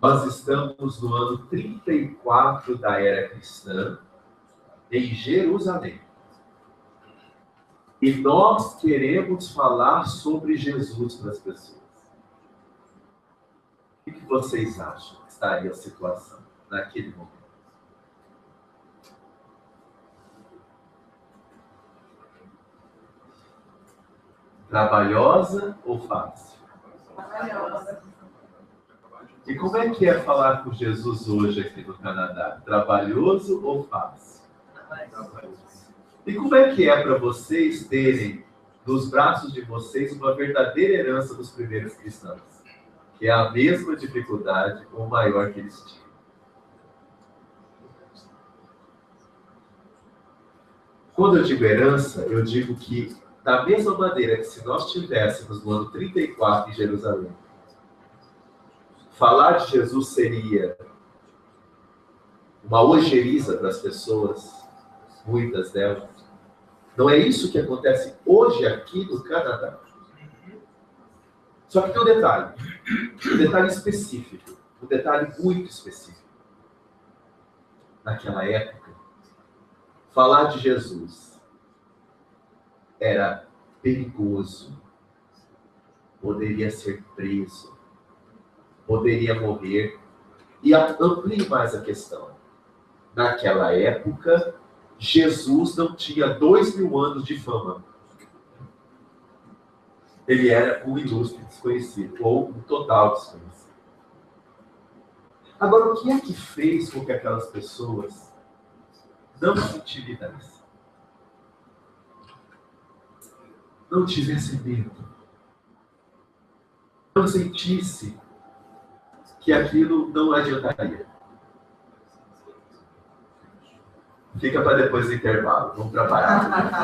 Nós estamos no ano 34 da era cristã, em Jerusalém. E nós queremos falar sobre Jesus para as pessoas. O que vocês acham que estaria a situação naquele momento? Trabalhosa ou fácil? Trabalhosa. E como é que é falar com Jesus hoje aqui no Canadá? Trabalhoso ou fácil? E como é que é para vocês terem nos braços de vocês uma verdadeira herança dos primeiros cristãos, que é a mesma dificuldade ou maior que eles tinham. Quando eu digo herança, eu digo que, da mesma maneira que se nós tivéssemos no ano 34 em Jerusalém, falar de Jesus seria uma ojeriza para as pessoas, muitas delas. Não é isso que acontece hoje aqui no Canadá. Só que tem um detalhe específico, um detalhe muito específico. Naquela época, falar de Jesus era perigoso, poderia ser preso, poderia morrer. E amplie mais a questão. Naquela época, Jesus não tinha 2000 anos de fama. Ele era um ilustre desconhecido, ou um total desconhecido. Agora, o que é que fez com que aquelas pessoas não se intimidassem? Não tivessem medo? Não sentisse que aquilo não adiantaria? Fica para depois do intervalo. Vamos trabalhar.